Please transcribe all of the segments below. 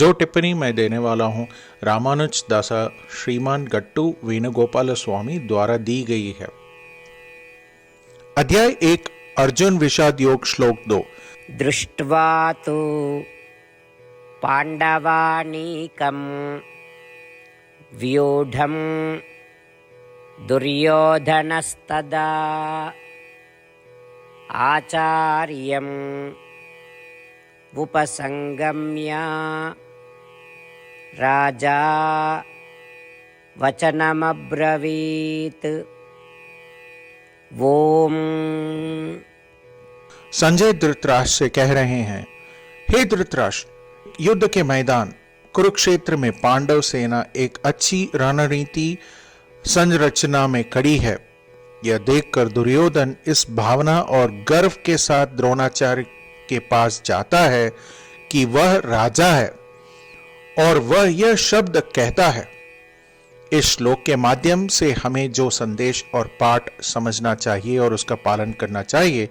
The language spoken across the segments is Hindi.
जो टिप्पणी मैं देने वाला हूँ रामानुज दासा श्रीमान गट्टू वेणुगोपाल स्वामी द्वारा दी गई है। अध्याय 1 अर्जुन विषाद योग श्लोक 2। दृष्ट्वा तु पाण्डवानीकं व्यूढं दुर्योधनस्तदा आचार्यम् उपसंगम्य राजा वचनमब्रवीत्। ओम। संजय धृतराष्ट्र से कह रहे हैं, हे धृतराष्ट्र, युद्ध के मैदान कुरुक्षेत्र में पांडव सेना एक अच्छी रणनीति संरचना में खड़ी है। यह देखकर दुर्योधन इस भावना और गर्व के साथ द्रोणाचार्य के पास जाता है कि वह राजा है और वह यह शब्द कहता है। इस श्लोक के माध्यम से हमें जो संदेश और पाठ समझना चाहिए और उसका पालन करना चाहिए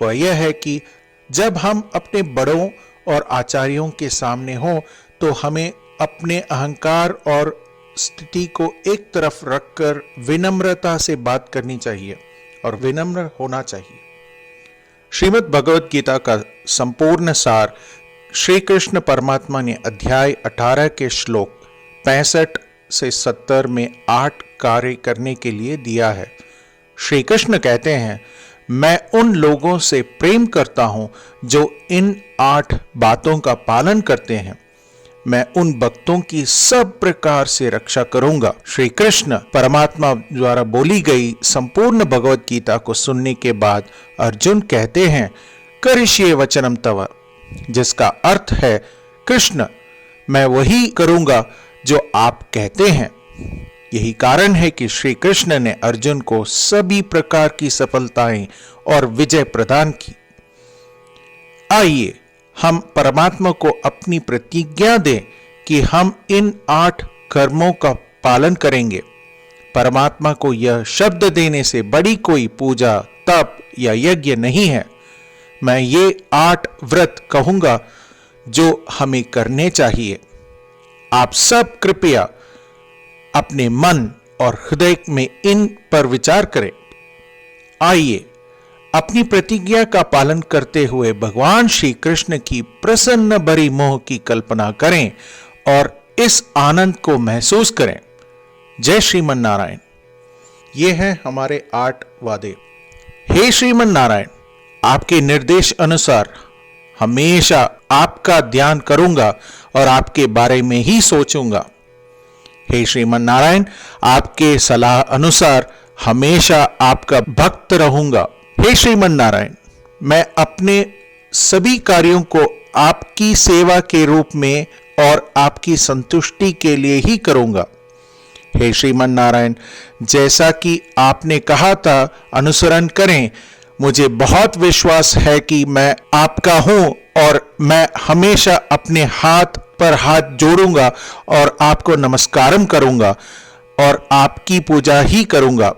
वह यह है कि जब हम अपने बड़ों और आचार्यों के सामने हो तो हमें अपने अहंकार और स्थिति को एक तरफ रखकर विनम्रता से बात करनी चाहिए और विनम्र होना चाहिए। श्रीमद् भगवत गीता का संपूर्ण सार श्री कृष्ण परमात्मा ने अध्याय 18 के श्लोक 65 से 70 में 8 कार्य करने के लिए दिया है। श्री कृष्ण कहते हैं, मैं उन लोगों से प्रेम करता हूं जो इन 8 बातों का पालन करते हैं। मैं उन भक्तों की सब प्रकार से रक्षा करूंगा। श्री कृष्ण परमात्मा द्वारा बोली गई संपूर्ण भगवत गीता को सुनने के बाद अर्जुन कहते हैं, करिष्ये वचनम तव, जिसका अर्थ है, कृष्ण, मैं वही करूंगा जो आप कहते हैं। यही कारण है कि श्री कृष्ण ने अर्जुन को सभी प्रकार की सफलताएं और विजय प्रदान की। आइए हम परमात्मा को अपनी प्रतिज्ञा दें कि हम इन 8 कर्मों का पालन करेंगे। परमात्मा को यह शब्द देने से बड़ी कोई पूजा, तप या यज्ञ नहीं है। मैं ये 8 व्रत कहूंगा जो हमें करने चाहिए। आप सब कृपया अपने मन और हृदय में इन पर विचार करें। आइए अपनी प्रतिज्ञा का पालन करते हुए भगवान श्री कृष्ण की प्रसन्न भरी मोह की कल्पना करें और इस आनंद को महसूस करें। जय श्रीमन नारायण। ये हैं हमारे 8 वादे। हे श्रीमन नारायण, आपके निर्देश अनुसार हमेशा आपका ध्यान करूंगा और आपके बारे में ही सोचूंगा। हे श्रीमन नारायण, आपके सलाह अनुसार हमेशा आपका भक्त रहूंगा। हे श्रीमन नारायण, मैं अपने सभी कार्यों को आपकी सेवा के रूप में और आपकी संतुष्टि के लिए ही करूंगा। हे श्रीमन नारायण, जैसा कि आपने कहा था अनुसरण करें। मुझे बहुत विश्वास है कि मैं आपका हूं और मैं हमेशा अपने हाथ पर हाथ जोड़ूंगा और आपको नमस्कारम करूंगा और आपकी पूजा ही करूंगा।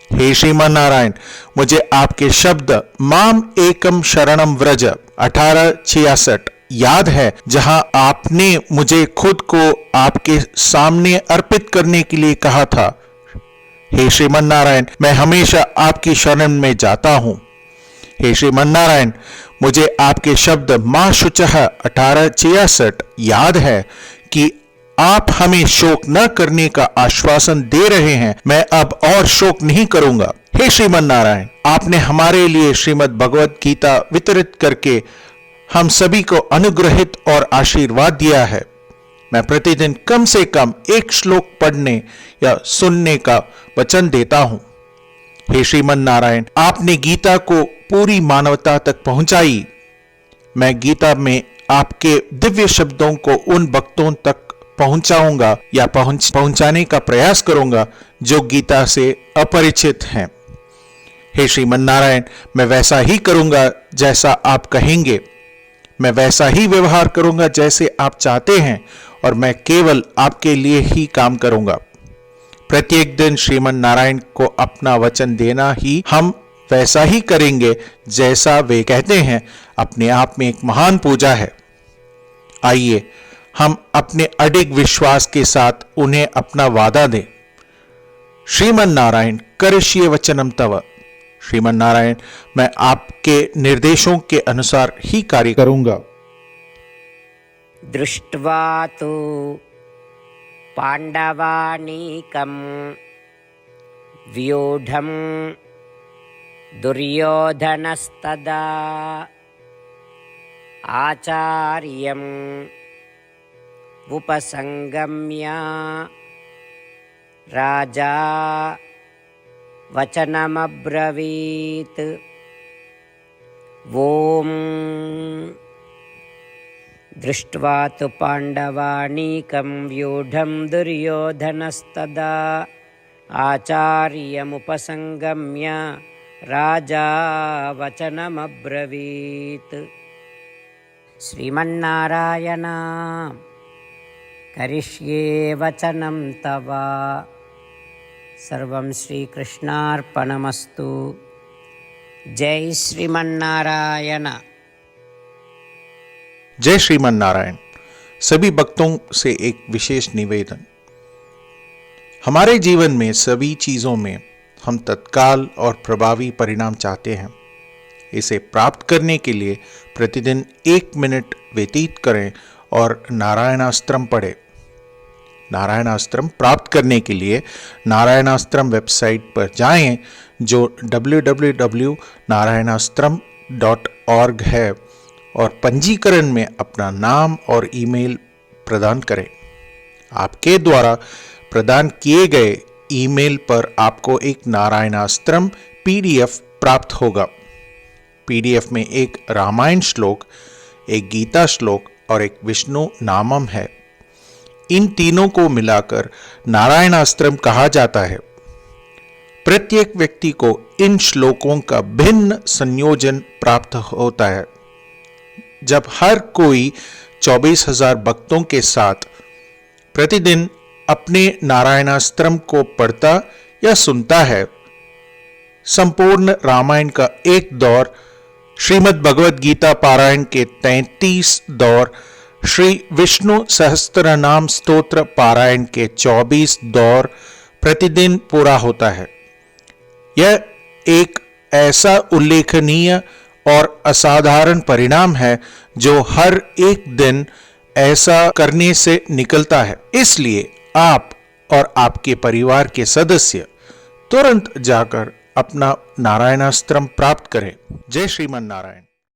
हे श्रीमान नारायण, मुझे आपके शब्द माम एकम शरणम व्रज 1866 याद है, जहां आपने मुझे खुद को आपके सामने अर्पित करने के लिए कहा था। हे श्रीमान नारायण, मैं हमेशा आपकी शरण में जाता हूं। हे श्रीमान नारायण, मुझे आपके शब्द मां शुचः 1866 याद है कि आप हमें शोक न करने का आश्वासन दे रहे हैं। मैं अब और शोक नहीं करूंगा। हे श्रीमन नारायण, आपने हमारे लिए श्रीमद् भगवत गीता वितरित करके हम सभी को अनुग्रहित और आशीर्वाद दिया है। मैं प्रतिदिन कम से कम 1 श्लोक पढ़ने या सुनने का वचन देता हूं। हे श्रीमन नारायण, आपने गीता को पूरी मानवता तक पहुंचाई। मैं गीता में आपके दिव्य शब्दों को उन भक्तों तक पहुंचाऊंगा या पहुंचाने का प्रयास करूंगा जो गीता से अपरिचित हैं। हे श्रीमन नारायण, मैं वैसा ही करूंगा जैसा आप कहेंगे। मैं वैसा ही व्यवहार करूंगा जैसे आप चाहते हैं और मैं केवल आपके लिए ही काम करूंगा। प्रत्येक दिन श्रीमन नारायण को अपना वचन देना ही हम वैसा ही करेंगे जैसा वे कहते हैं। अपने आप में एक महान पूजा है। आइए हम अपने अडिग विश्वास के साथ उन्हें अपना वादा दें। श्रीमन नारायण करिष्ये वचनम तव। श्रीमन नारायण, मैं आपके निर्देशों के अनुसार ही कार्य करूंगा। दृष्ट्वा तु पाण्डवानीकं व्यूढं दुर्योधनस्तदा आचार्यम् उपसंगम्य राजा वचनमब्रवीत्। ॐ दृष्ट्वा तु पाण्डवानीकं व्यूढं दुर्योधनस्तदा आचार्यमुपसंगम्य राजा वचनमब्रवीत्। श्रीमन्नारायण करिष्ये वचनं तव। सर्वं श्रीकृष्णार्पणमस्तु। जय श्रीमन्नारायण। जय श्रीमन नारायण। सभी भक्तों से एक विशेष निवेदन। हमारे जीवन में सभी चीजों में हम तत्काल और प्रभावी परिणाम चाहते हैं। इसे प्राप्त करने के लिए प्रतिदिन 1 मिनट व्यतीत करें और नारायणास्त्रम पढ़ें। नारायणास्त्रम प्राप्त करने के लिए नारायणास्त्रम वेबसाइट पर जाएं, जो www.narayanaastram.org है, और पंजीकरण में अपना नाम और ईमेल प्रदान करें। आपके द्वारा प्रदान किए गए ईमेल पर आपको एक नारायणास्त्रम PDF प्राप्त होगा। PDF में एक रामायण श्लोक, एक गीता श्लोक और एक विष्णु नामम है। इन तीनों को मिलाकर नारायणास्त्रम कहा जाता है। प्रत्येक व्यक्ति को इन श्लोकों का भिन्न संयोजन प्राप्त होता है। जब हर कोई 24,000 भक्तों के साथ प्रतिदिन अपने नारायणास्त्रम को पढ़ता या सुनता है, संपूर्ण रामायण का एक दौर, श्रीमद् भगवद गीता पारायण के 33 दौर, श्री विष्णु सहस्त्रनाम स्तोत्र पारायण के 24 दौर प्रतिदिन पूरा होता है। यह एक ऐसा उल्लेखनीय और असाधारण परिणाम है जो हर एक दिन ऐसा करने से निकलता है। इसलिए आप और आपके परिवार के सदस्य तुरंत जाकर अपना नारायणास्त्रम प्राप्त करें। जय श्रीमन नारायण।